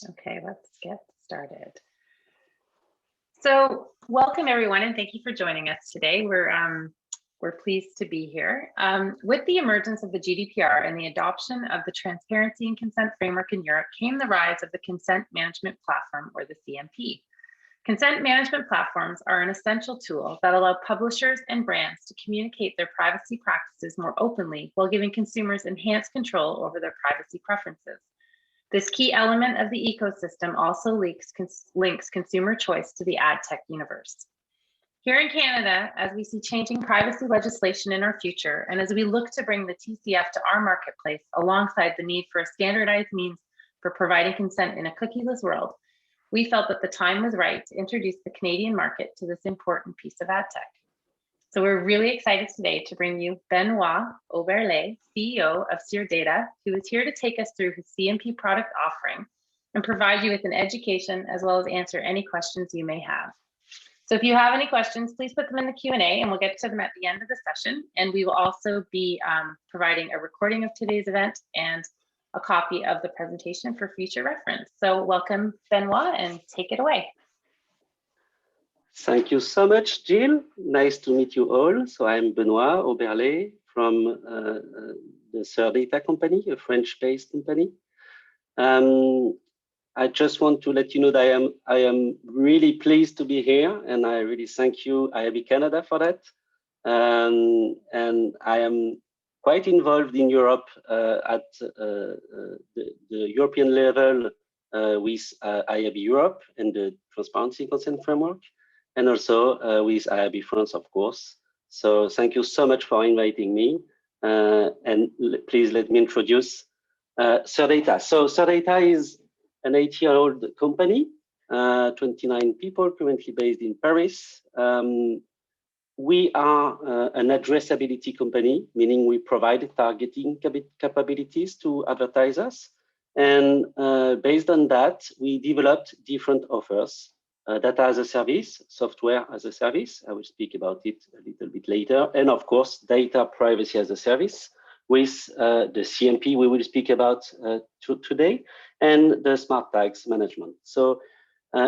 Okay, let's get started. So welcome everyone, and thank you for joining us today. We're pleased to be here. With the emergence of the GDPR and the adoption of the Transparency and Consent Framework in Europe came the rise of the Consent Management Platform, or the CMP. Consent management platforms are an essential tool that allow publishers and brands to communicate their privacy practices more openly while giving consumers enhanced control over their privacy preferences. This key element of the ecosystem also links consumer choice to the ad tech universe. Here in Canada, as we see changing privacy legislation in our future, and as we look to bring the TCF to our marketplace alongside the need for a standardized means for providing consent in a cookieless world, we felt that the time was right to introduce the Canadian market to this important piece of ad tech. So we're really excited today to bring you Benoit Auberlet, CEO of Seer Data, who is here to take us through his CMP product offering and provide you with an education as well as answer any questions you may have. So if you have any questions, please put them in the Q&A and we'll get to them at the end of the session. And we will also be providing a recording of today's event and a copy of the presentation for future reference. So welcome, Benoit, and take it away. Thank you so much, Jill. Nice to meet you all. So I'm Benoit Auberlet from the Seer Data company, a French-based company. I just want to let you know that I am really pleased to be here, and I really thank you, IAB Canada, for that. And I am quite involved in Europe at the European level with IAB Europe and the Transparency and Consent Framework, and also with IAB France, of course. So thank you so much for inviting me. And please let me introduce Seer Data. So Seer Data is an 8-year-old company, 29 people currently based in Paris. We are an addressability company, meaning we provide targeting capabilities to advertisers. And based on that, we developed different offers. Data as a service, software as a service. I will speak about it a little bit later. And of course, data privacy as a service with the CMP we will speak about today, and the smart tags management. So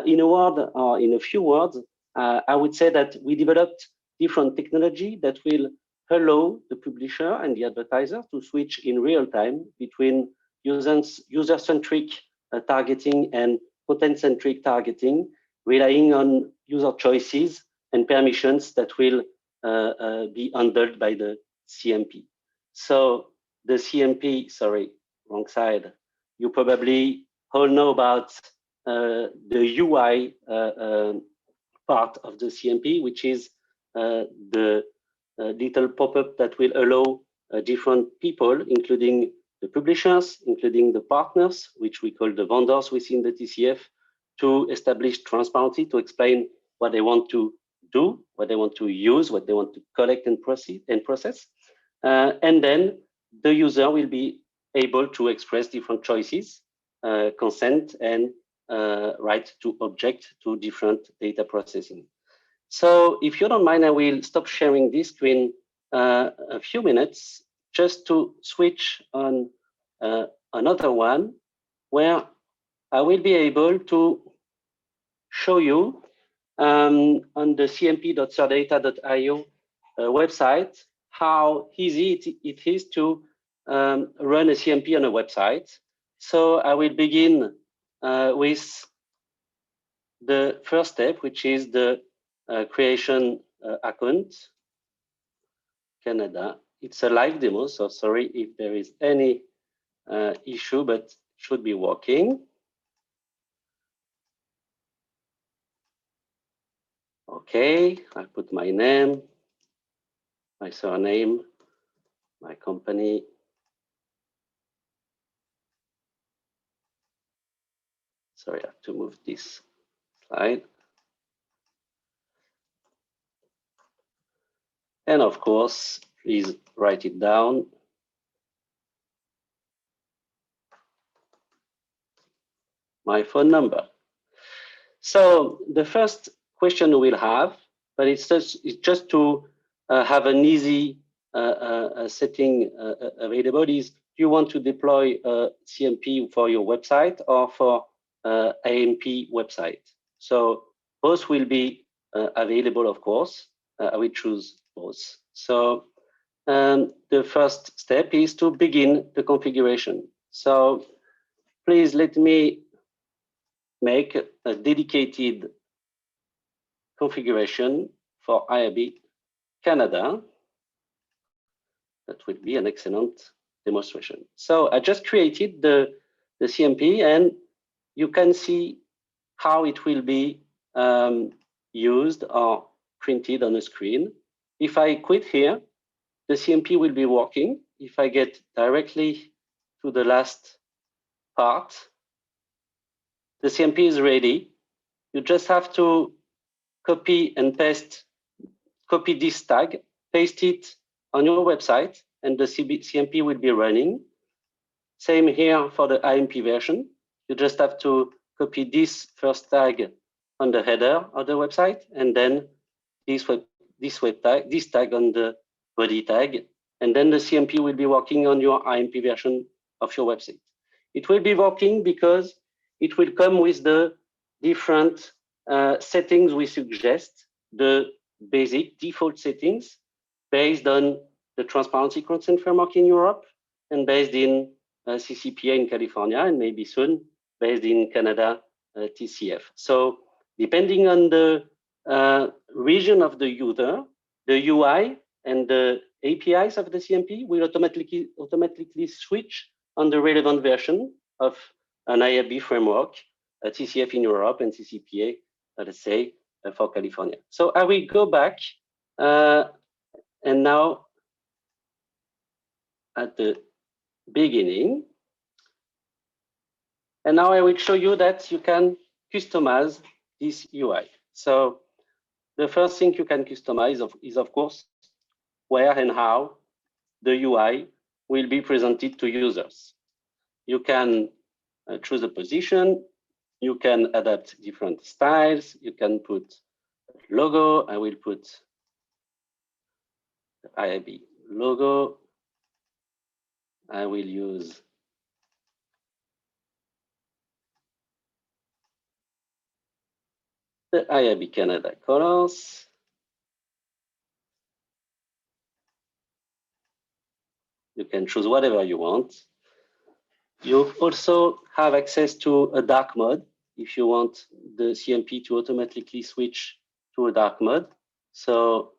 in a word, or in a few words, I would say that we developed different technology that will allow the publisher and the advertiser to switch in real time between user-centric targeting and content-centric targeting, relying on user choices and permissions that will be handled by the CMP. So the CMP, sorry, wrong side. You probably all know about the UI part of the CMP, which is the little pop-up that will allow different people, including the publishers, including the partners, which we call the vendors within the TCF, to establish transparency, to explain what they want to do, what they want to use, what they want to collect and process. And then the user will be able to express different choices, consent, and right to object to different data processing. So if you don't mind, I will stop sharing this screen a few minutes just to switch on another one where I will be able to show you on the cmp.seerdata.io website how easy it is to run a CMP on a website. So I will begin with the first step, which is the creation account, Canada. It's a live demo, so sorry if there is any issue, but it should be working. Okay, I put my name, my surname, my company. Sorry, I have to move this slide. And of course, please write it down. My phone number. So the first question we'll have, but it's just to have an easy setting available is, do you want to deploy a CMP for your website or for AMP website. So both will be available, of course. I will choose both. So the first step is to begin the configuration. So please let me make a dedicated configuration for IAB Canada. That will be an excellent demonstration. So I just created the CMP, and you can see how it will be used or printed on the screen. If I quit here, the CMP will be working. If I get directly to the last part, the CMP is ready. You just have to copy and paste, copy this tag, paste it on your website, and the CMP will be running. Same here for the IMP version. You just have to copy this first tag on the header of the website, and then this tag on the body tag, and then the CMP will be working on your IMP version of your website. It will be working because it will come with the different settings we suggest, the basic default settings based on the Transparency Consent Framework in Europe and based in CCPA in California, and maybe soon based in Canada, TCF. So depending on the region of the user, the UI and the APIs of the CMP will automatically switch on the relevant version of an IAB framework, a TCF in Europe and CCPA, let's say, for California. So I will go back and now at the beginning. And now I will show you that you can customize this UI. So the first thing you can customize is, of course, where and how the UI will be presented to users. You can choose a position. You can adapt different styles. You can put logo. I will put the IAB logo. I will use the IAB Canada colors. You can choose whatever you want. You also have access to a dark mode if you want the CMP to automatically switch to a dark mode. So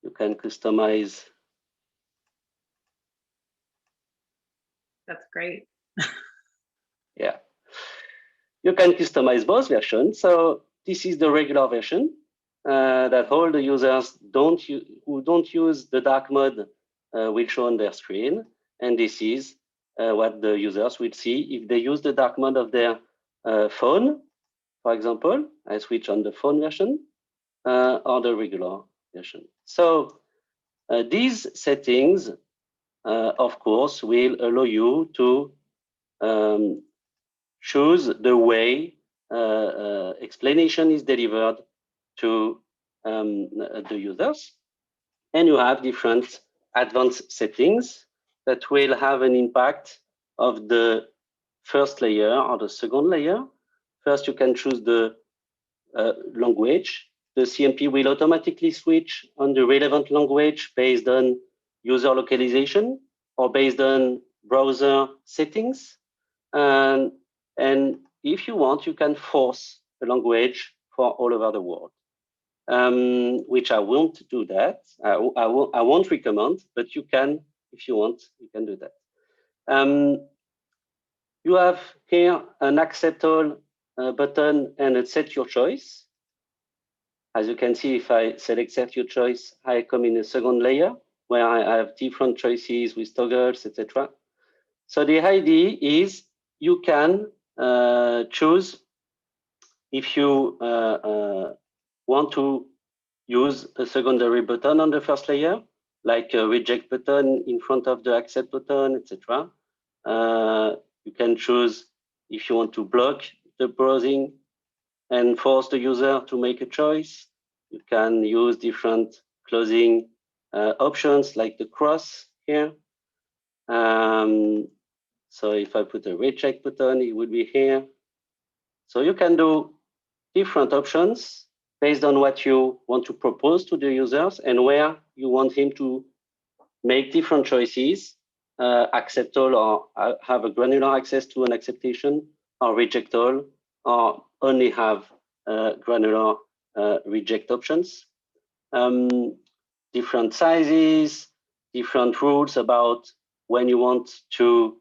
you can customize. That's great. Yeah. You can customize both versions. So this is the regular version that all the users who don't use the dark mode will show on their screen. And this is what the users will see if they use the dark mode of their phone. For example, I switch on the phone version or the regular version. So these settings, of course, will allow you to choose the way explanation is delivered to the users. And you have different advanced settings that will have an impact of the first layer or the second layer. First, you can choose the language. The CMP will automatically switch on the relevant language based on user localization or based on browser settings. And if you want, you can force the language for all over the world, which I won't do that. I won't recommend, but you can, if you want, you can do that. You have here an accept all button and a set your choice. As you can see, if I select set your choice, I come in a second layer where I have different choices with toggles, etc. So the idea is you can choose if you want to use a secondary button on the first layer, like a reject button in front of the accept button, etc. You can choose if you want to block the browsing and force the user to make a choice. You can use different closing options like the cross here. So if I put a reject button, it would be here. So you can do different options based on what you want to propose to the users and where you want him to make different choices, accept all or have a granular access to an acceptation, or reject all, or only have granular reject options. Different sizes, different rules about when you want to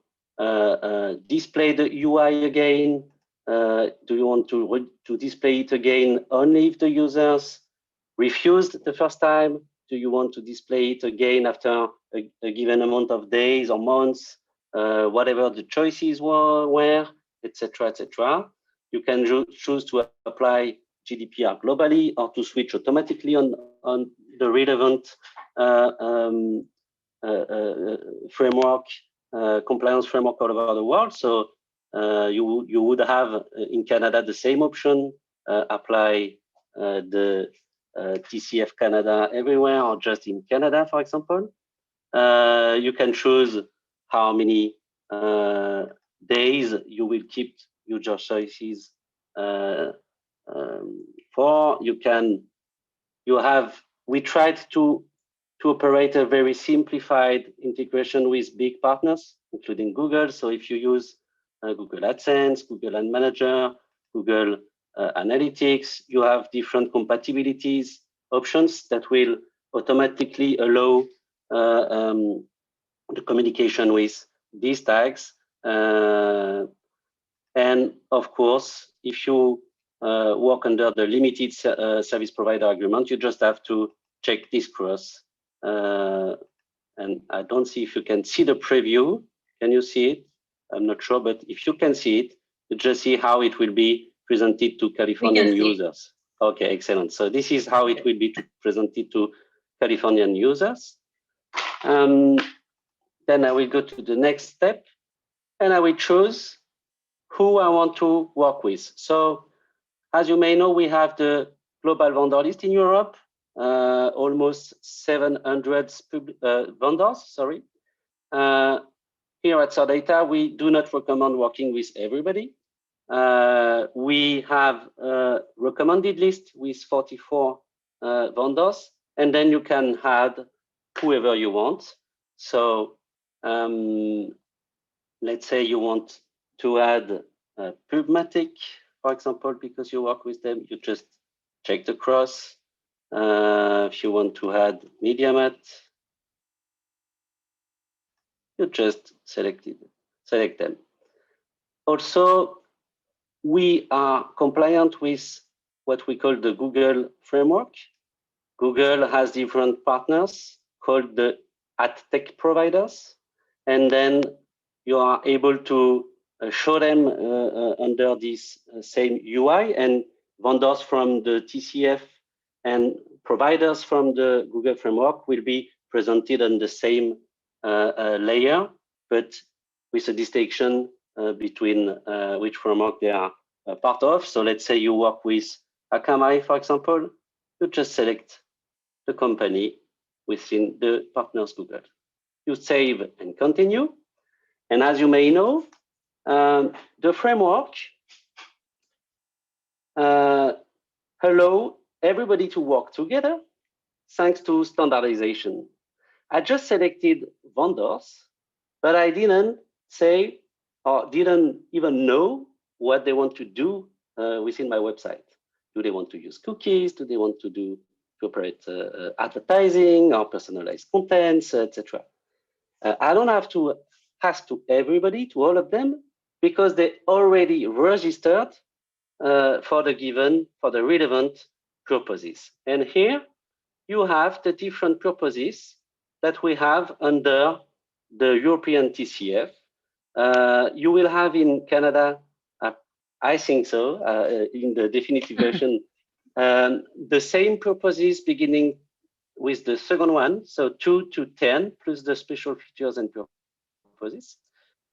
display the UI again. Do you want to display it again only if the users refused the first time? Do you want to display it again after a given amount of days or months? Whatever the choices were, etc., etc. You can choose to apply GDPR globally or to switch automatically on the relevant framework, compliance framework all over the world. So you would have in Canada the same option, apply the TCF Canada everywhere or just in Canada, for example. You can choose how many days you will keep user choices for. We tried to operate a very simplified integration with big partners, including Google. So if you use Google AdSense, Google Ad Manager, Google Analytics, you have different compatibilities options that will automatically allow the communication with these tags. And of course, if you work under the limited service provider agreement, you just have to check this cross. And I don't see if you can see the preview. Can you see it? I'm not sure, but if you can see it, you just see how it will be presented to Californian users. Okay, excellent. So this is how it will be presented to Californian users. Then I will go to the next step, and I will choose who I want to work with. So as you may know, we have the global vendor list in Europe, almost 700 vendors, sorry. Here at SARdata, we do not recommend working with everybody. We have a recommended list with 44 vendors, and then you can add whoever you want. So let's say you want to add Pubmatic, for example, because you work with them, you just check the cross. If you want to add MediaMat, you just select them. Also, we are compliant with what we call the Google framework. Google has different partners called the ad tech providers, and then you are able to show them under this same UI, and vendors from the TCF and providers from the Google framework will be presented on the same layer, but with a distinction between which framework they are part of. So let's say you work with Akamai, for example, you just select the company within the partners Google. You save and continue. And as you may know, the framework allow everybody to work together thanks to standardization. I just selected vendors, but I didn't say or didn't even know what they want to do within my website. Do they want to use cookies? Do they want to operate advertising or personalized contents, etc.? I don't have to ask to everybody, to all of them, because they already registered for the relevant purposes. And here you have the different purposes that we have under the European TCF. You will have in Canada, I think so, in the definitive version, the same purposes beginning with the second one, so 2 to 10, plus the special features and purposes.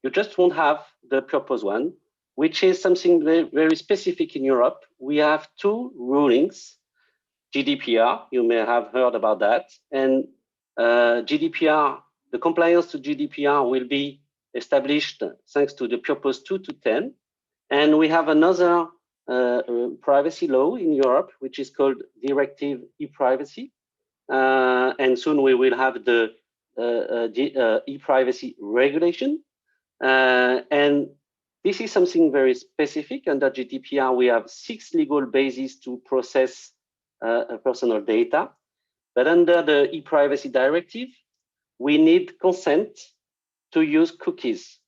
You just won't have the purpose one, which is something very, very specific in Europe. We have two rulings, GDPR, you may have heard about that, and GDPR, the compliance to GDPR will be established thanks to the purpose 2 to 10. And we have another privacy law in Europe, which is called Directive e-Privacy. And soon we will have the e-privacy regulation. And this is something very specific. Under GDPR, we have 6 legal bases to process personal data. But under the e-privacy directive, we need consent to use cookies.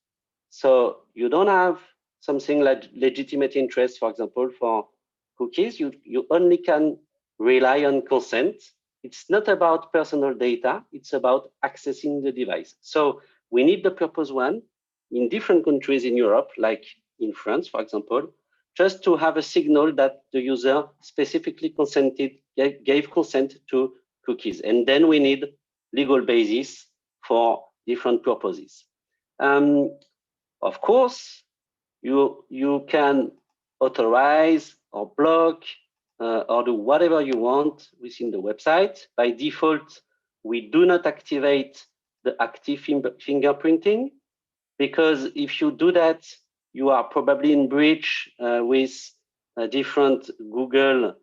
So you don't have something like legitimate interest, for example, for cookies. You only can rely on consent. It's not about personal data. It's about accessing the device. So we need the purpose 1 in different countries in Europe, like in France, for example, just to have a signal that the user specifically gave consent to cookies. And then we need legal basis for different purposes. Of course, you can authorize or block or do whatever you want within the website. By default, we do not activate the active fingerprinting, because if you do that, you are probably in breach with different Google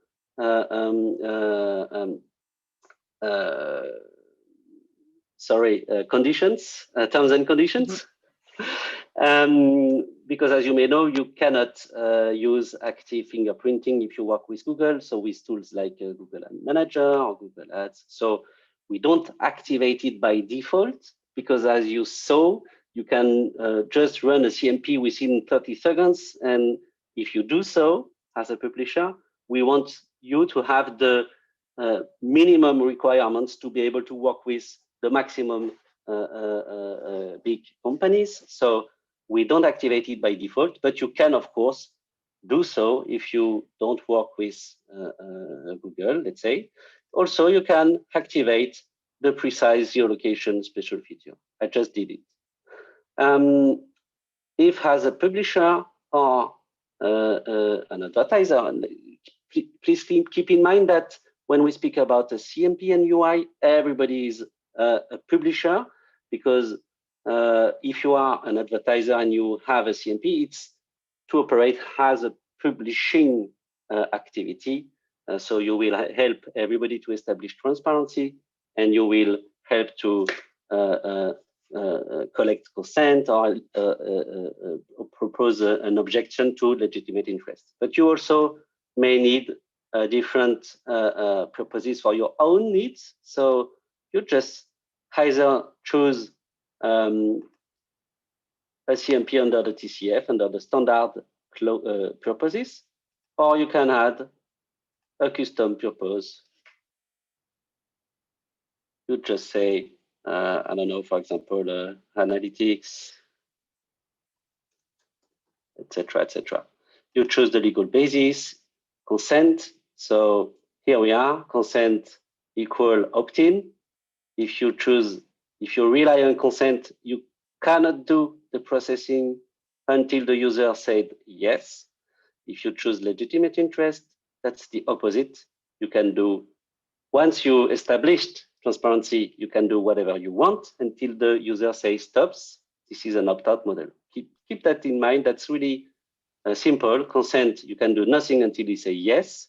conditions, terms and conditions. Because as you may know, you cannot use active fingerprinting if you work with Google. So with tools like Google Ad Manager or Google Ads. So we don't activate it by default, because as you saw, you can just run a CMP within 30 seconds. And if you do so as a publisher, we want you to have the minimum requirements to be able to work with the maximum big companies. So we don't activate it by default, but you can, of course, do so if you don't work with Google, let's say. Also, you can activate the precise geolocation special feature. I just did it. If as a publisher or an advertiser, please keep in mind that when we speak about a CMP and UI, everybody is a publisher, because if you are an advertiser and you have a CMP, it's to operate as a publishing activity. So you will help everybody to establish transparency, and you will help to collect consent or propose an objection to legitimate interest. But you also may need different purposes for your own needs. So you just either choose a CMP under the TCF, under the standard purposes, or you can add a custom purpose. You just say, I don't know, for example, analytics, etc., etc. You choose the legal basis, consent. So here we are, consent equal opt-in. If you rely on consent, you cannot do the processing until the user said yes. If you choose legitimate interest, that's the opposite. You can do, once you established transparency, you can do whatever you want until the user says stops. This is an opt-out model. Keep that in mind. That's really simple. Consent, you can do nothing until you say yes.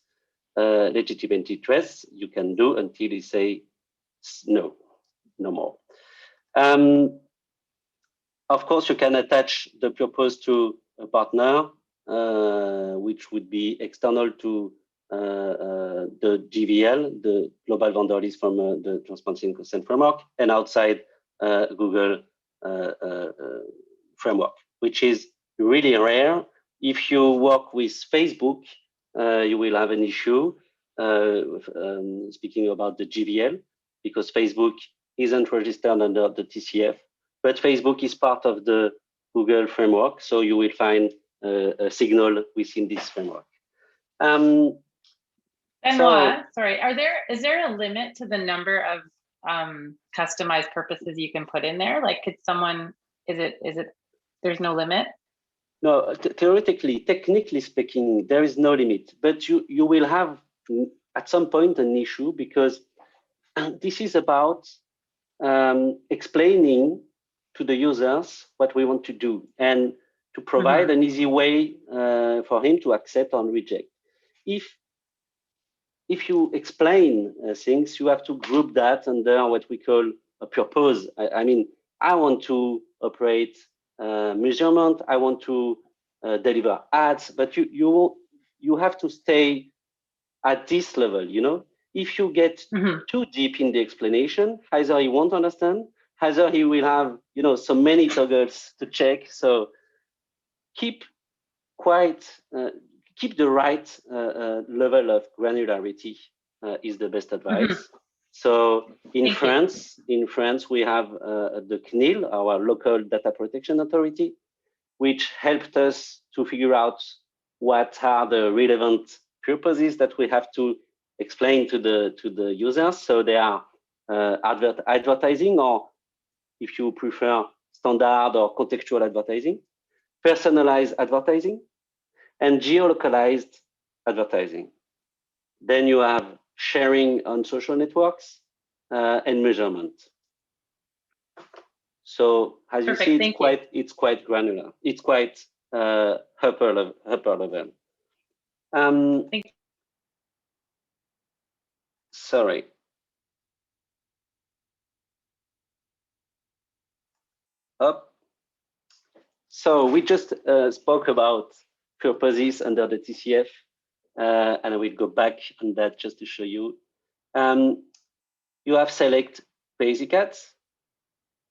Legitimate interest, you can do until you say no, no more. Of course, you can attach the purpose to a partner, which would be external to the GVL, the Global Vendor List from the Transparency and Consent Framework, and outside Google framework, which is really rare. If you work with Facebook, you will have an issue speaking about the GVL, because Facebook isn't registered under the TCF, but Facebook is part of the Google framework, so you will find a signal within this framework. Benoit, sorry, is there a limit to the number of customized purposes you can put in there? Like, could someone, there's no limit? No, theoretically, technically speaking, there is no limit, but you will have at some point an issue, because this is about explaining to the users what we want to do and to provide an easy way for him to accept or reject. If you explain things, you have to group that under what we call a purpose. I mean, I want to operate measurement. I want to deliver ads, but you have to stay at this level. You know, if you get too deep in the explanation, either he won't understand, either he will have so many toggles to check. So keep the right level of granularity is the best advice. So in France, we have the CNIL, our local data protection authority, which helped us to figure out what are the relevant purposes that we have to explain to the users. So they are advertising, or if you prefer, standard or contextual advertising, personalized advertising, and geolocalized advertising. Then you have sharing on social networks and measurement. So as you see, it's quite granular. It's quite upper level. Sorry. Up. So we just spoke about purposes under the TCF, and I will go back on that just to show you. You have select basic ads.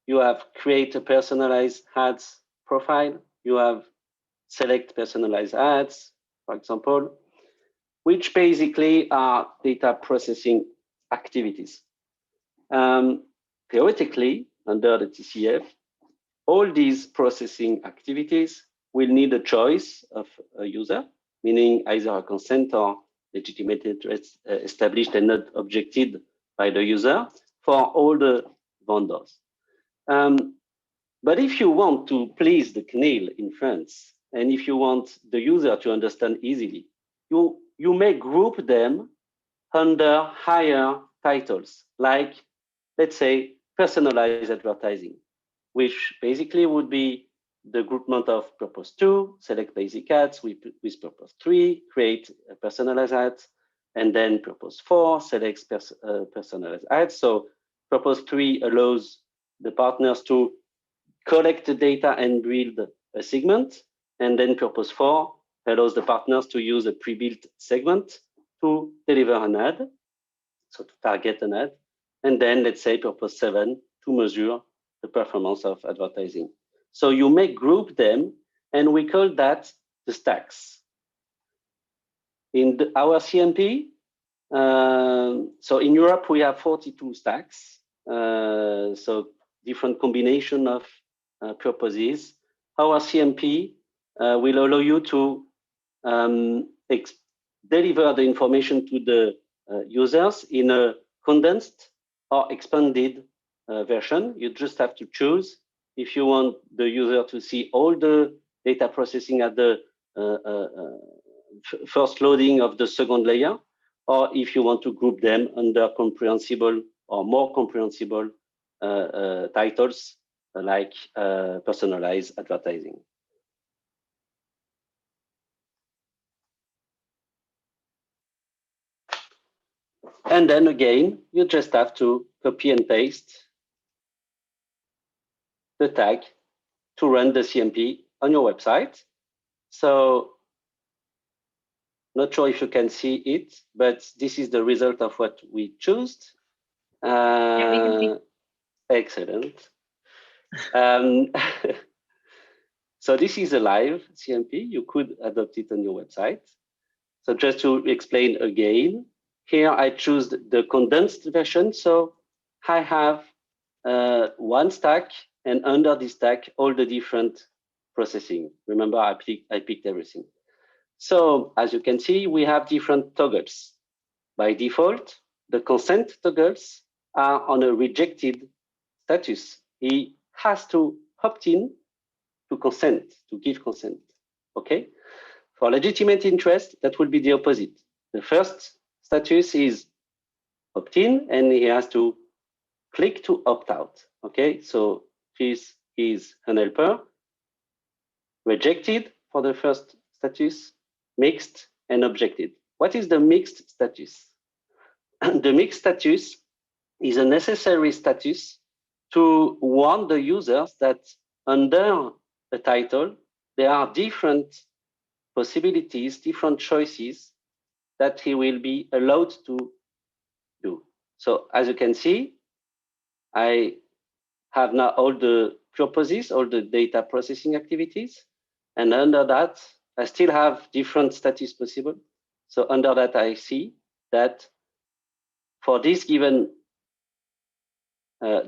You have create a personalized ads profile. You have select personalized ads, for example, which basically are data processing activities. Theoretically, under the TCF, all these processing activities will need a choice of a user, meaning either a consent or legitimate interest established and not objected by the user for all the vendors. But if you want to please the CNIL in France, and if you want the user to understand easily, you may group them under higher titles, like, let's say, personalized advertising, which basically would be the groupment of purpose 2, select basic ads, with purpose 3, create a personalized ads, and then purpose 4, select personalized ads. So purpose 3 allows the partners to collect the data and build a segment, and then purpose 4 allows the partners to use a pre-built segment to deliver an ad, so to target an ad, and then let's say purpose 7 to measure the performance of advertising. So you may group them, and we call that the stacks. In our CMP, so in Europe, we have 42 stacks, so different combination of purposes. Our CMP will allow you to deliver the information to the users in a condensed or expanded version. You just have to choose if you want the user to see all the data processing at the first loading of the second layer, or if you want to group them under comprehensible or more comprehensible titles like personalized advertising. And then again, you just have to copy and paste the tag to run the CMP on your website. So not sure if you can see it, but this is the result of what we chose. Yeah, we can see. Excellent. So this is a live CMP. You could adopt it on your website. So just to explain again, here I choose the condensed version. So I have one stack, and under this stack, all the different processing. Remember, I picked everything. So as you can see, we have different toggles. By default, the consent toggles are on a rejected status. He has to opt in to consent, to give consent, okay? For legitimate interest, that will be the opposite. The first status is opt in, and he has to click to opt out, okay? So please is an helper, rejected for the first status, mixed, and objected. What is the mixed status? The mixed status is a necessary status to warn the users that under a title, there are different possibilities, different choices that he will be allowed to do. So as you can see, I have now all the purposes, all the data processing activities. And under that, I still have different status possible. So under that, I see that for this given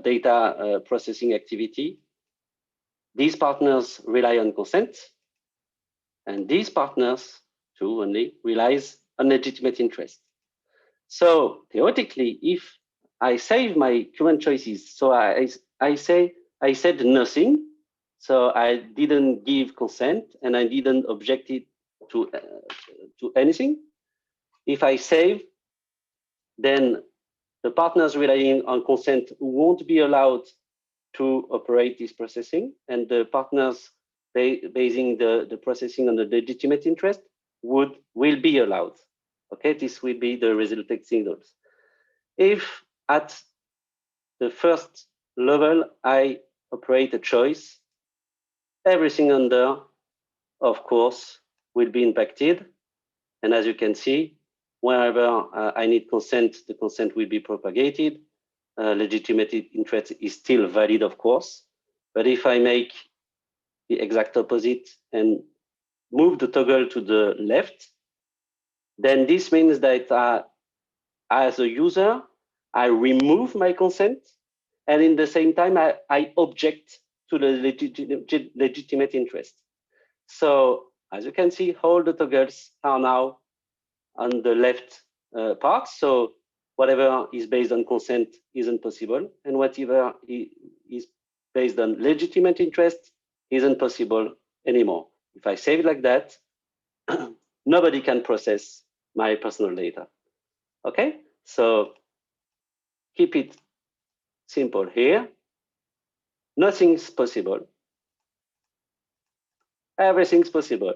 data processing activity, these partners rely on consent, and these partners too only relies on legitimate interest. So theoretically, if I save my current choices, so I said nothing, so I didn't give consent and I didn't object it to anything. If I save, then the partners relying on consent won't be allowed to operate this processing, and the partners basing the processing on the legitimate interest will be allowed. Okay, this will be the resulting signals. If at the first level I operate a choice, everything under, of course, will be impacted. And as you can see, wherever I need consent, the consent will be propagated. Legitimate interest is still valid, of course. But if I make the exact opposite and move the toggle to the left, then this means that as a user, I remove my consent, and in the same time, I object to the legitimate interest. So as you can see, all the toggles are now on the left part. So whatever is based on consent isn't possible, and whatever is based on legitimate interest isn't possible anymore. If I save it like that, nobody can process my personal data. Okay, so keep it simple here. Nothing's possible. Everything's possible.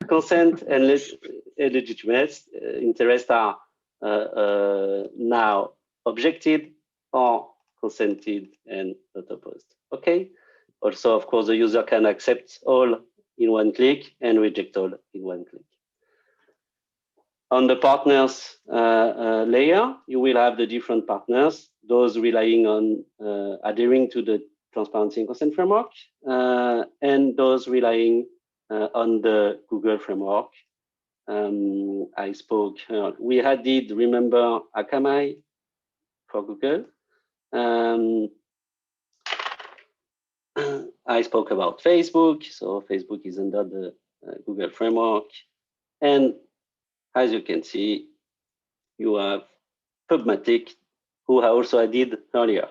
Consent and legitimate interest are now objected or consented and not opposed. Okay. Also, of course, the user can accept all in one click and reject all in one click. On the partners layer, you will have the different partners, those relying on adhering to the transparency and consent framework, and those relying on the Google framework. I spoke, we did remember Akamai for Google. I spoke about Facebook, so Facebook is under the Google framework. And as you can see, you have Pubmatic, who I also did earlier.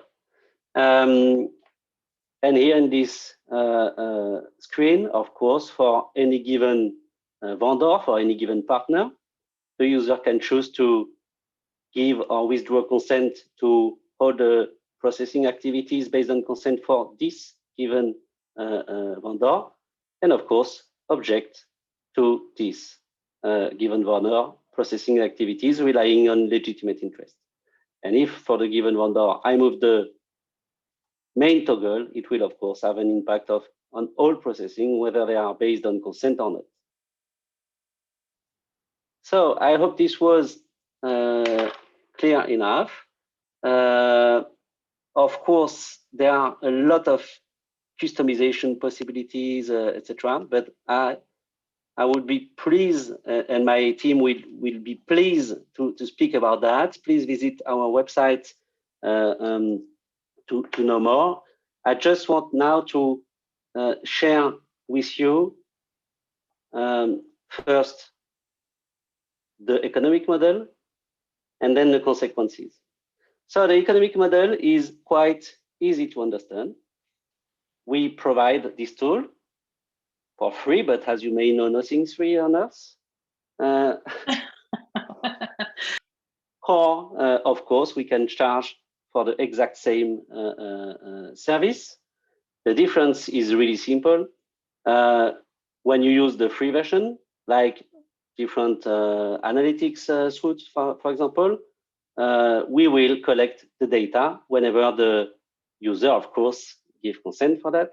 And here in this screen, of course, for any given vendor, for any given partner, the user can choose to give or withdraw consent to all the processing activities based on consent for this given vendor, and of course, object to this given vendor processing activities relying on legitimate interest. And if for the given vendor, I move the main toggle, it will of course have an impact on all processing, whether they are based on consent or not. So I hope this was clear enough. Of course, there are a lot of customization possibilities, etc. But I would be pleased, and my team will be pleased to speak about that. Please visit our website to know more. I just want now to share with you first the economic model and then the consequences. So the economic model is quite easy to understand. We provide this tool for free, but as you may know, nothing's free on Earth. Or, of course, we can charge for the exact same service. The difference is really simple. When you use the free version, like different analytics suites, for example, we will collect the data whenever the user, of course, give consent for that.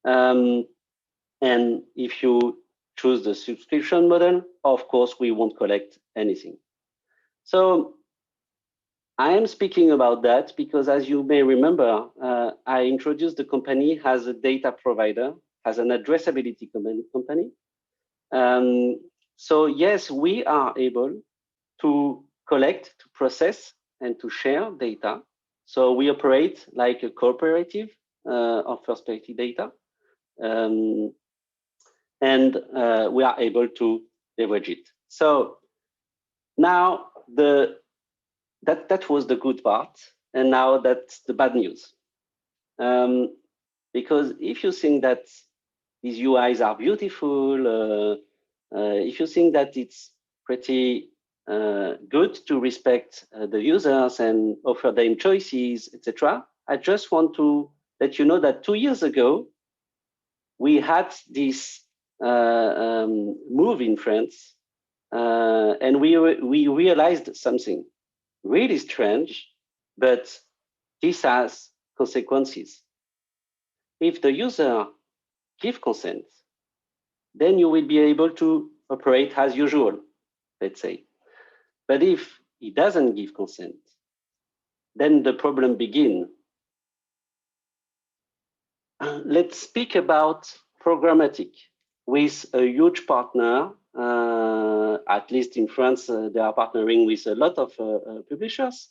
And if you choose the subscription model, of course, we won't collect anything. So I am speaking about that because, as you may remember, I introduced the company as a data provider, as an addressability company. So yes, we are able to collect, to process, and to share data. So we operate like a cooperative of first-party data. And we are able to leverage it. So now that was the good part, and now that's the bad news. Because if you think that these UIs are beautiful, if you think that it's pretty good to respect the users and offer them choices, etc., I just want to let you know that 2 years ago, we had this move in France, and we realized something really strange, but this has consequences. If the user gives consent, then you will be able to operate as usual, let's say. But if he doesn't give consent, then the problem begins. Let's speak about programmatic with a huge partner. At least in France, they are partnering with a lot of publishers.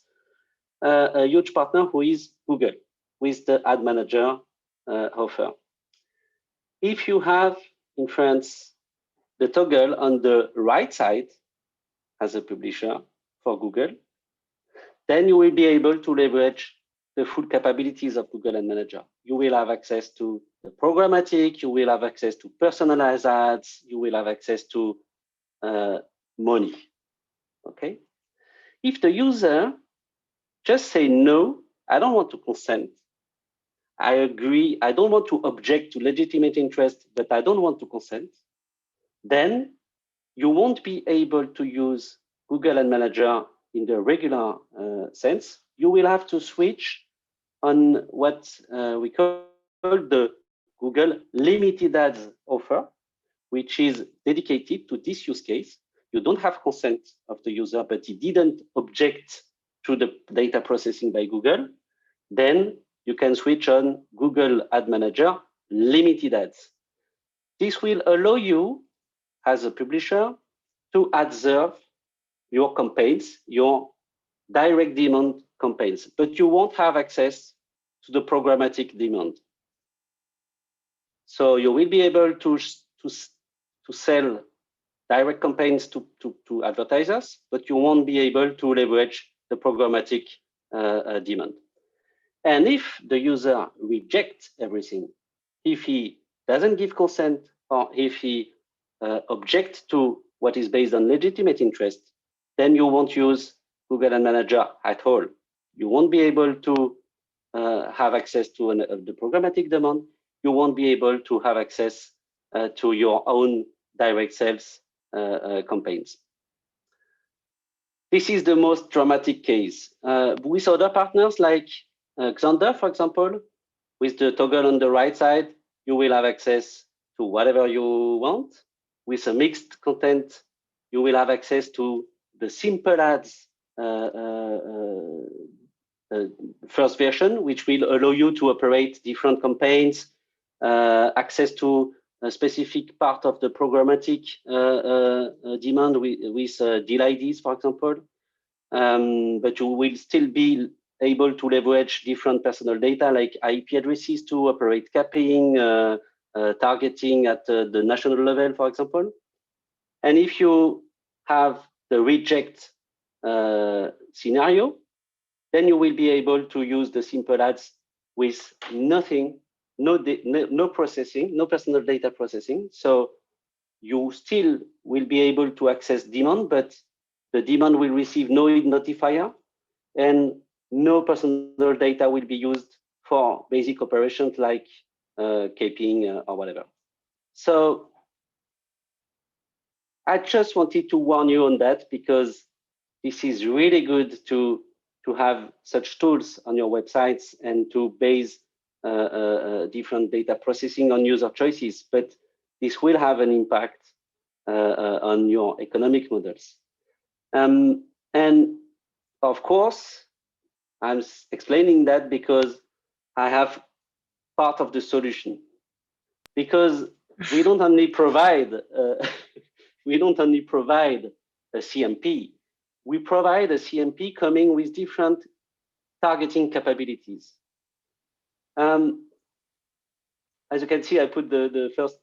A huge partner who is Google with the ad manager offer. If you have in France the toggle on the right side as a publisher for Google, then you will be able to leverage the full capabilities of Google Ad Manager. You will have access to the programmatic, you will have access to personalized ads, you will have access to money, okay? If the user just say, no, I don't want to consent, I agree, I don't want to object to legitimate interest, but I don't want to consent, then you won't be able to use Google Ad Manager in the regular sense. You will have to switch on what we call the Google Limited Ads offer, which is dedicated to this use case. You don't have consent of the user, but he didn't object to the data processing by Google. Then you can switch on Google Ad Manager Limited Ads. This will allow you, as a publisher, to observe your campaigns, your direct demand campaigns, but you won't have access to the programmatic demand. So you will be able to sell direct campaigns to advertisers, but you won't be able to leverage the programmatic demand. And if the user rejects everything, if he doesn't give consent, or if he objects to what is based on legitimate interest, then you won't use Google Ad Manager at all. You won't be able to have access to the programmatic demand. You won't be able to have access to your own direct sales campaigns. This is the most dramatic case. With other partners like Xander, for example, with the toggle on the right side, you will have access to whatever you want. With a mixed content, you will have access to the simple ads first version, which will allow you to operate different campaigns, access to a specific part of the programmatic demand with deal IDs, for example. But you will still be able to leverage different personal data like IP addresses to operate capping, targeting at the national level, for example. And if you have the reject scenario, then you will be able to use the simple ads with nothing, no processing, no personal data processing. So you still will be able to access demand, but the demand will receive no notifier, and no personal data will be used for basic operations like caping or whatever. So I just wanted to warn you on that, because this is really good to have such tools on your websites and to base different data processing on user choices, but this will have an impact on your economic models. And of course, I'm explaining that because I have part of the solution, because we don't only provide a CMP, we provide a CMP coming with different targeting capabilities. As you can see, I put the first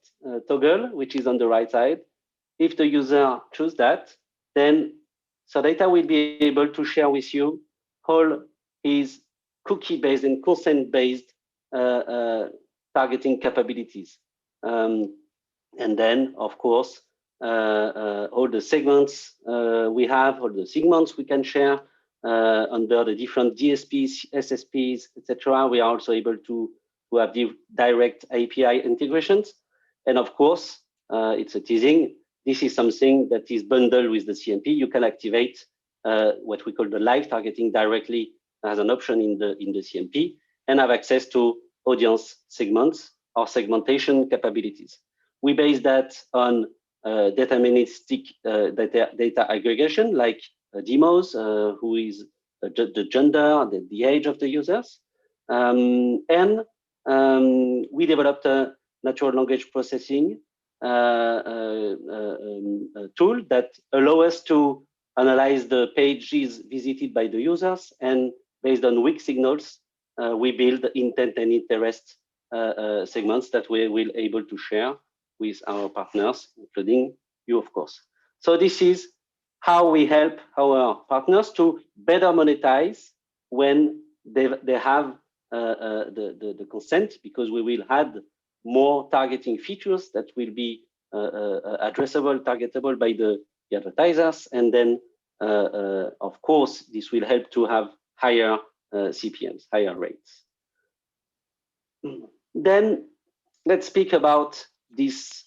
toggle, which is on the right side. If the user chooses that, then SODATA will be able to share with you all his cookie-based and consent-based targeting capabilities. And then, of course, all the segments we have, all the segments we can share under the different DSPs, SSPs, etc. We are also able to have direct API integrations. And of course, it's a teasing. This is something that is bundled with the CMP. You can activate what we call the live targeting directly as an option in the CMP, and have access to audience segments or segmentation capabilities. We base that on deterministic data aggregation, like demos, who is the gender, the age of the users. And we developed a natural language processing tool that allows us to analyze the pages visited by the users, and based on weak signals, we build intent and interest segments that we will able to share with our partners, including you, of course. So this is how we help our partners to better monetize when they have the consent, because we will add more targeting features that will be addressable, targetable by the advertisers. And then, of course, this will help to have higher CPMs, higher rates. Then let's speak about this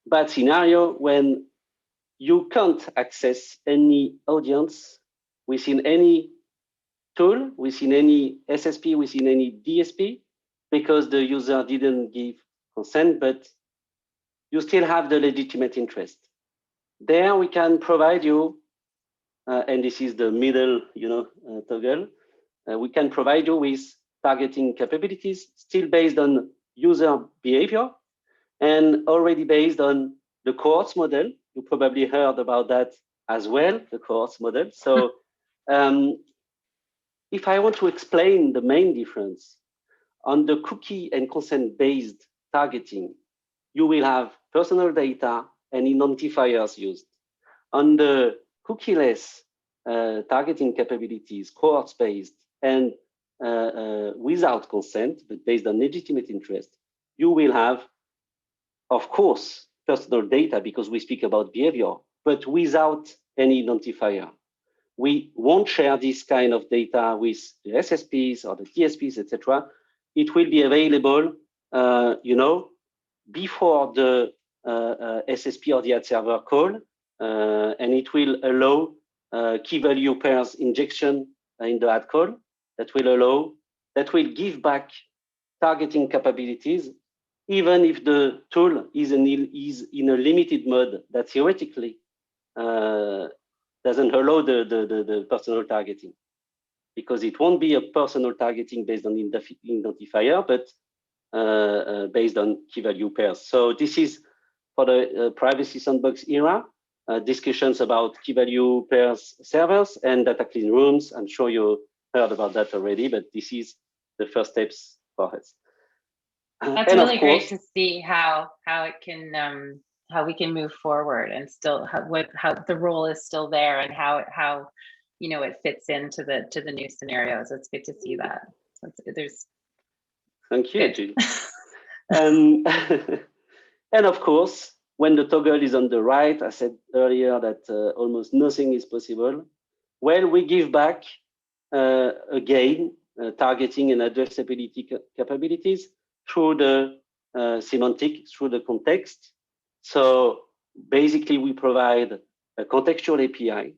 bad scenario when you can't access any audience within any tool, within any SSP, within any DSP, because the user didn't give consent, but you still have the legitimate interest. There we can provide you, and this is the middle, toggle. We can provide you with targeting capabilities, still based on user behavior, and already based on the cohorts model. You probably heard about that as well, the cohorts model. So if I want to explain the main difference, on the cookie and consent-based targeting, you will have personal data and identifiers used. On the cookie-less targeting capabilities, cohorts-based, and without consent, but based on legitimate interest, you will have, of course, personal data, because we speak about behavior, but without any identifier. We won't share this kind of data with the SSPs or the DSPs, etc. It will be available, before the SSP or the ad server call, and it will allow key value pairs injection in the ad call. That will give back targeting capabilities, even if the tool is in a limited mode that theoretically doesn't allow the personal targeting, because it won't be a personal targeting based on identifier, but based on key value pairs. So this is for the privacy sandbox era, discussions about key value pairs servers and data clean rooms. I'm sure you heard about that already, but this is the first steps for us. That's really great to see how it can how we can move forward, and still how the role is still there, and how it fits into the new scenarios. It's good to see that. Thank you, Jill. And of course, when the toggle is on the right, I said earlier that almost nothing is possible. Well, we give back again targeting and addressability capabilities, through the semantic, through the context. So basically, we provide a contextual API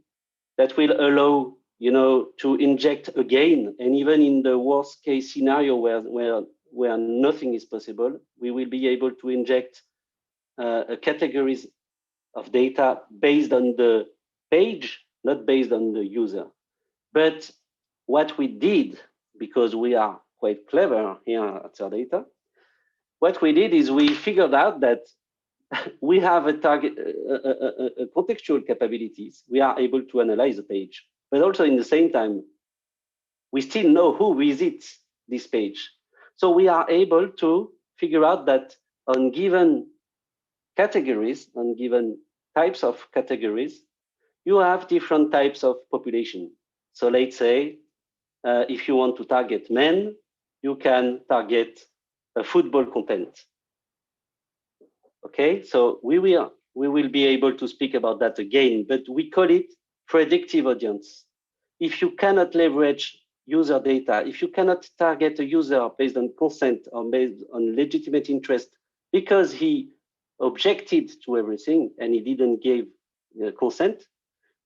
that will allow, to inject again, and even in the worst case scenario where nothing is possible, we will be able to inject categories of data based on the page, not based on the user. But what we did, because we are quite clever here at Data, what we did is we figured out that we have a target, contextual capabilities. We are able to analyze the page, but also in the same time, we still know who visits this page. So we are able to figure out that on given categories, on given types of categories, you have different types of population. So let's say, if you want to target men, you can target football content. Okay, so we will be able to speak about that again, but we call it predictive audience. If you cannot leverage user data, if you cannot target a user based on consent or based on legitimate interest because he objected to everything and he didn't give consent,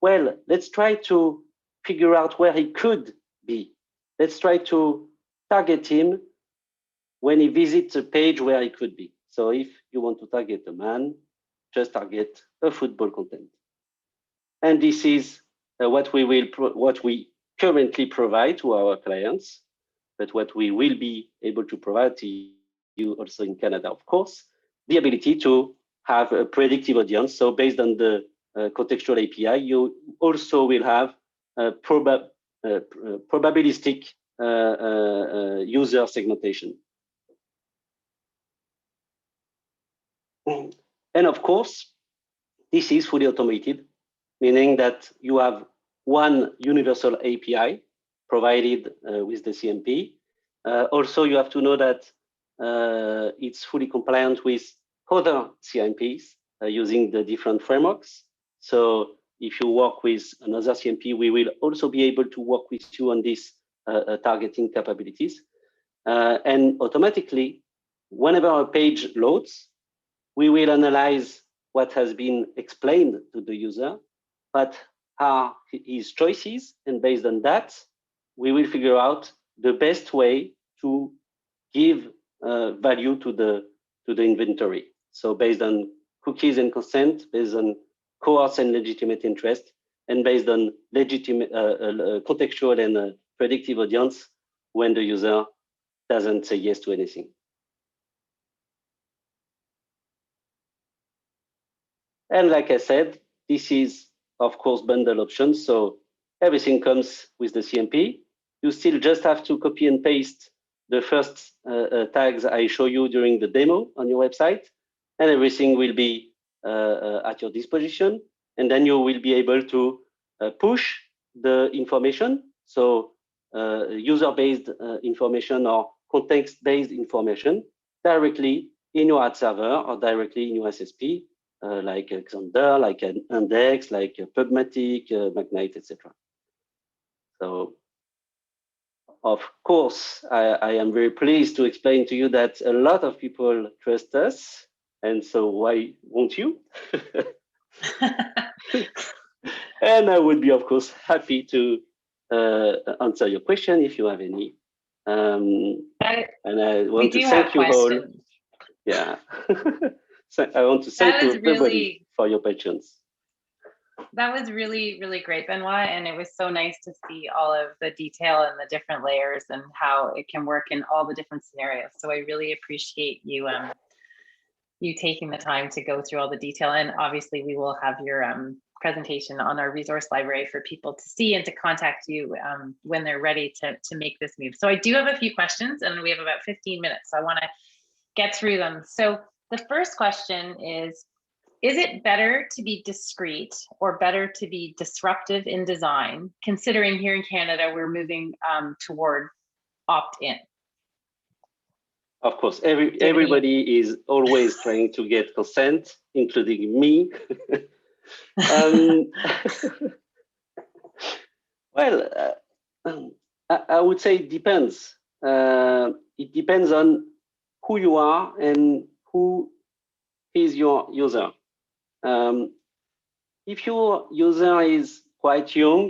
well, let's try to figure out where he could be. Let's try to target him when he visits a page where he could be. So if you want to target a man, just target a football content. And this is what we currently provide to our clients, but what we will be able to provide to you also in Canada, of course, the ability to have a predictive audience. So based on the contextual API, you also will have a probabilistic user segmentation. And of course, this is fully automated, meaning that you have one universal API provided with the CMP. Also, you have to know that it's fully compliant with other CMPs using the different frameworks. So if you work with another CMP, we will also be able to work with you on these targeting capabilities. And automatically, whenever a page loads, we will analyze what has been explained to the user, what are his choices, and based on that, we will figure out the best way to give value to the inventory. So based on cookies and consent, based on cohorts and legitimate interest, and based on legitimate contextual and predictive audience when the user doesn't say yes to anything. And like I said, this is, of course, bundle options. So everything comes with the CMP. You still just have to copy and paste the first tags I show you during the demo on your website, and everything will be at your disposition. And then you will be able to push the information. So user-based information or context-based information directly in your ad server or directly in your SSP. Like Xander, like an Index, like Pubmatic, Magnite, etc. So, of course, I am very pleased to explain to you that a lot of people trust us, and so why won't you? And I would be, of course, happy to answer your question if you have any. And I want to thank you all. Yeah. So I want to thank you everybody for your patience. That was really, really great, Benoit. And it was so nice to see all of the detail and the different layers and how it can work in all the different scenarios. So I really appreciate you you taking the time to go through all the detail. And obviously we will have your presentation on our resource library for people to see and to contact you when they're ready to make this move. So I do have a few questions and we have about 15 minutes. So I want to get through them. So the first question is it better to be discreet or better to be disruptive in design, considering here in Canada, we're moving toward opt-in? Of course, everybody is always trying to get consent, including me. Well, I would say it depends. It depends on who you are and who is your user. If your user is quite young,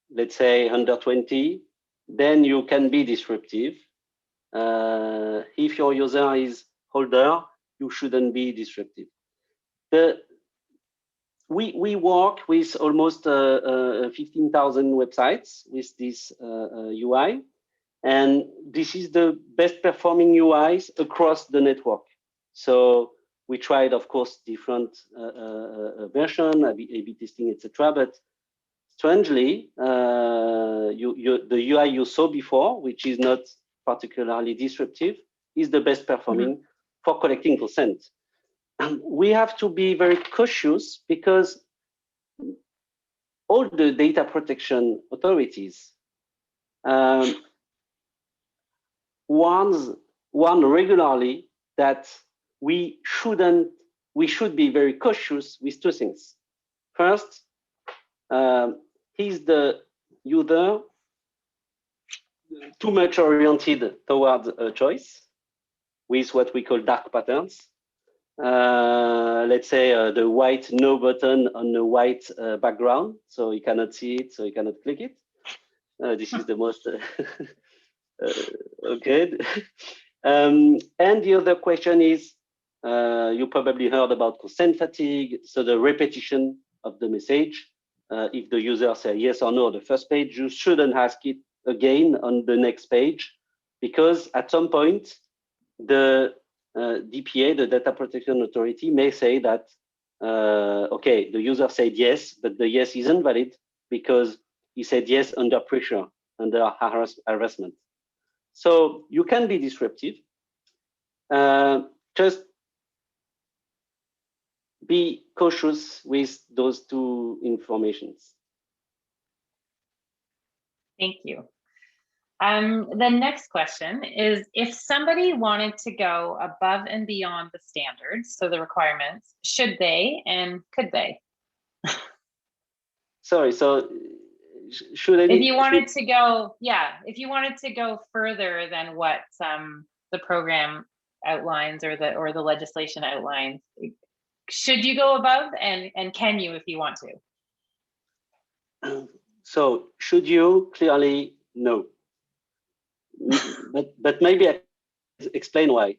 let's say under 20, then you can be disruptive. If your user is older, you shouldn't be disruptive. We work with almost 15,000 websites with this UI, and this is the best performing UIs across the network. So we tried, of course, different version, A/B testing, etc. But strangely, the UI you saw before, which is not particularly disruptive, is the best performing for collecting consent. And we have to be very cautious because all the data protection authorities warn regularly that we should be very cautious with two things. First, is the user too much oriented towards a choice with what we call dark patterns? Let's say the white no button on the white background, so you cannot see it, so you cannot click it. This is the most okay. And the other question is, you probably heard about consent fatigue, so the repetition of the message. If the user says yes or no on the first page, you shouldn't ask it again on the next page, because at some point, the DPA, the Data Protection Authority, may say that, okay, the user said yes, but the yes isn't valid because he said yes under pressure, under harassment. So you can be disruptive. Just be cautious with those two informations. Thank you. The next question is, if somebody wanted to go above and beyond the standards, so the requirements, should they and could they? Sorry, so should I? If you wanted to go, yeah, if you wanted to go further than what the program outlines or the legislation outlines, should you go above, and can you if you want to? So should you? Clearly, no. But maybe I explain why.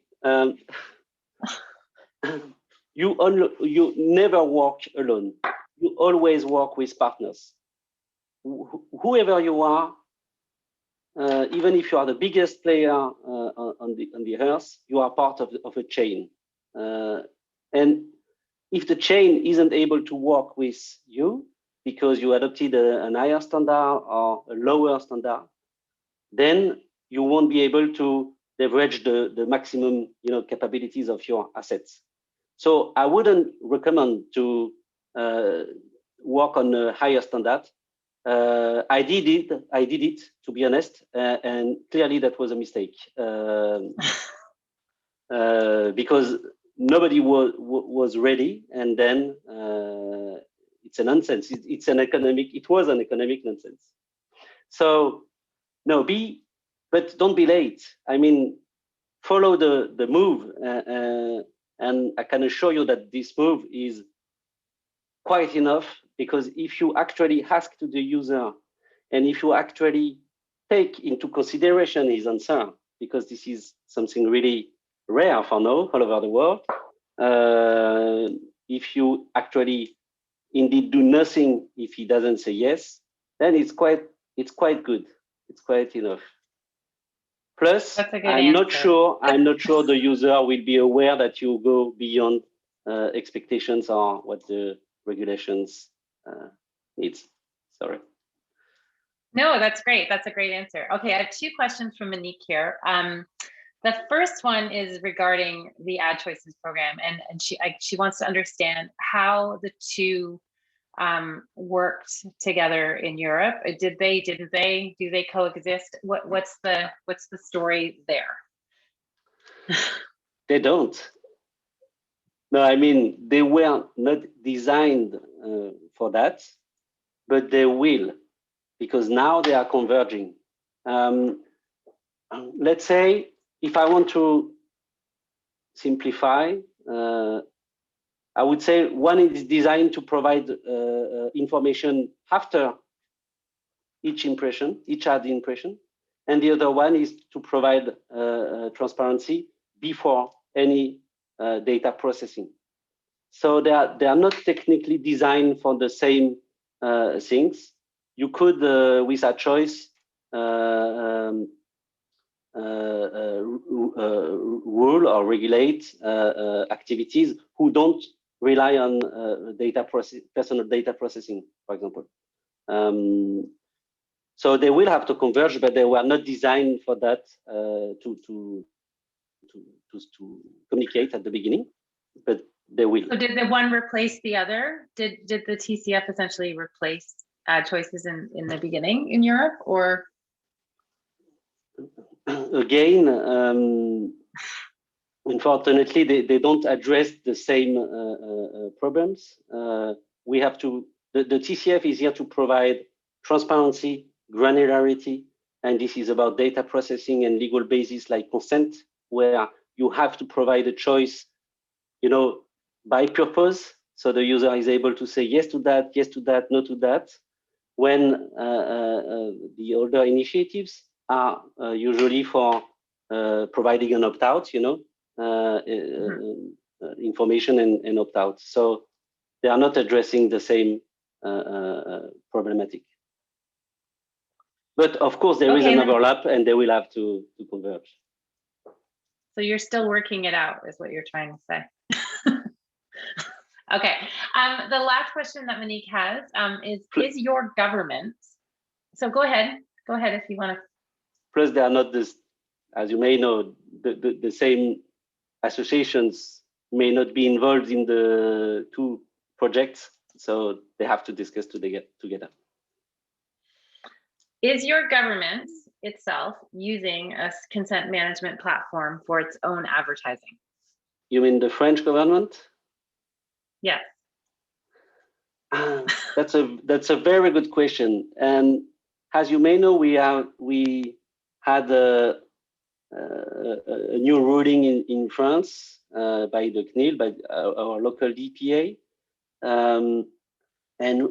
You never work alone. You always work with partners. Whoever you are, even if you are the biggest player on the earth, you are part of a chain. And if the chain isn't able to work with you because you adopted an higher standard or a lower standard, then you won't be able to leverage the maximum capabilities of your assets. So I wouldn't recommend to work on a higher standard. I did it to be honest, and clearly that was a mistake because nobody was ready, and then it's a nonsense. It was an economic nonsense. So no, but don't be late. I mean, follow the move, and I can assure you that this move is quite enough, because if you actually ask to the user, and if you actually take into consideration his answer, because this is something really rare for now all over the world, if you actually indeed do nothing if he doesn't say yes, then it's quite good. It's quite enough. Plus, I'm not sure the user will be aware that you go beyond expectations or what the regulations needs. Sorry. No, that's great. That's a great answer. Okay, I have two questions from Monique here. The first one is regarding the Ad Choices program, and she wants to understand how the two worked together in Europe. Do they coexist? What's the story there? They don't. No, I mean, they were not designed for that, but they will, because now they are converging. Let's say if I want to simplify, I would say one is designed to provide information after each impression, each ad impression, and the other one is to provide transparency before any data processing. So they are not technically designed for the same things. You could, with a choice, rule or regulate activities who don't rely on personal data processing, for example. So they will have to converge, but they were not designed for that to communicate at the beginning, but they will. So did the one replace the other? Did the TCF essentially replace ad choices in the beginning in Europe, or? Again, unfortunately, they don't address the same problems. We have to, the TCF is here to provide transparency, granularity, and this is about data processing and legal basis like consent, where you have to provide a choice, by purpose, so the user is able to say yes to that, no to that. When the older initiatives are usually for providing an opt-out, information and opt-out. So they are not addressing the same problematic. But of course, there is an overlap, and they will have to converge. So you're still working it out, is what you're trying to say. Okay. The last question that Monique has is your government? So go ahead if you want to. Plus, they are not this, as you may know, the same associations may not be involved in the two projects, so they have to discuss together. Is your government itself using a consent management platform for its own advertising? You mean the French government? Yes. That's a very good question. And as you may know, we had a new ruling in France by the CNIL, by our local DPA. And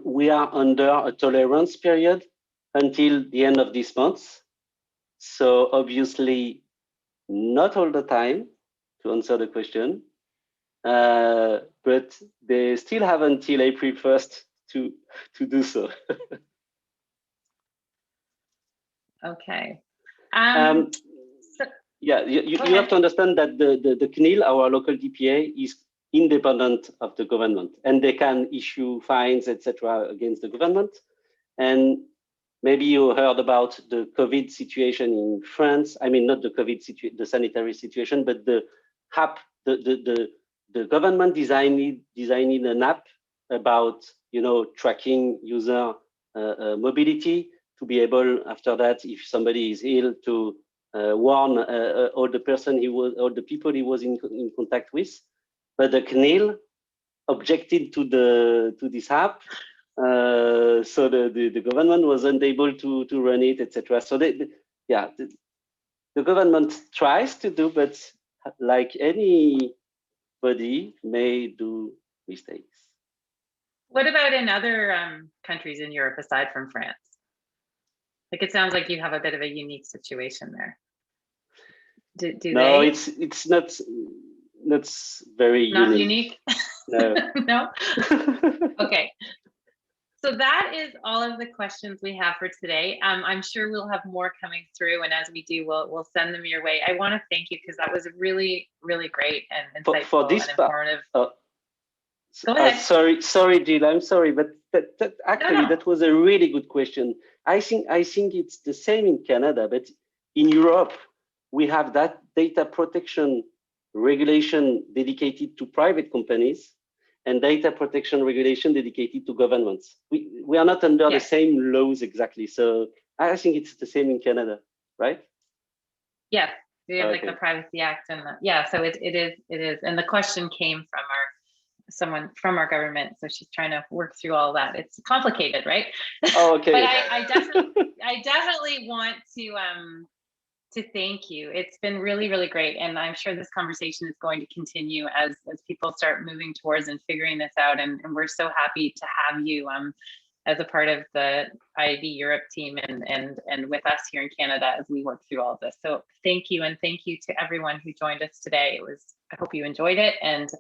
we are under a tolerance period until the end of this month. So obviously, not all the time to answer the question, but they still have until April 1st to do so. Okay. Yeah, you have to understand that the CNIL, our local DPA, is independent of the government, and they can issue fines, etc., against the government. And maybe you heard about the COVID situation in France. I mean, not the COVID situation, the sanitary situation, but the app, the government designed an app about tracking user mobility, to be able, after that, if somebody is ill, to warn all the people he was in contact with. But the CNIL objected to this app, so the government wasn't able to run it, etc. So the government tries to do, but like anybody may do mistakes. What about in other countries in Europe aside from France? Like, it sounds like you have a bit of a unique situation there. No, it's not very unique. No. No. Okay. So that is all of the questions we have for today. I'm sure we'll have more coming through, and as we do, we'll send them your way. I want to thank you because that was really, really great and insightful for this and informative. Go ahead. Sorry, Jill. I'm sorry, but actually that was a really good question. I think it's the same in Canada, but in Europe we have that data protection regulation dedicated to private companies and data protection regulation dedicated to governments. We are not under the same laws exactly. So I think it's the same in Canada, right? Yes, we have like the Privacy Act and so it is. And the question came from someone from our government, so she's trying to work through all that. It's complicated, right? Oh, okay. But I definitely want to thank you. It's been really, really great. And I'm sure this conversation is going to continue as people start moving towards and figuring this out. And we're so happy to have you as a part of the IAB Europe team and with us here in Canada as we work through all of this. So thank you. And thank you to everyone who joined us today. I hope you enjoyed it. And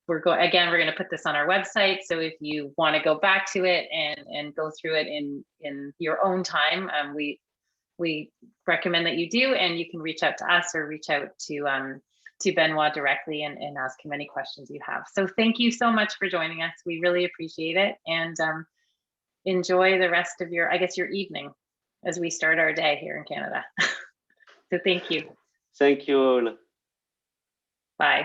we're going to put this on our website. So if you want to go back to it and go through it in your own time, we recommend that you do, and you can reach out to us or reach out to Benoit directly and ask him any questions you have. So thank you so much for joining us. We really appreciate it, and enjoy the rest of your evening as we start our day here in Canada. So thank you. Thank you all. Bye.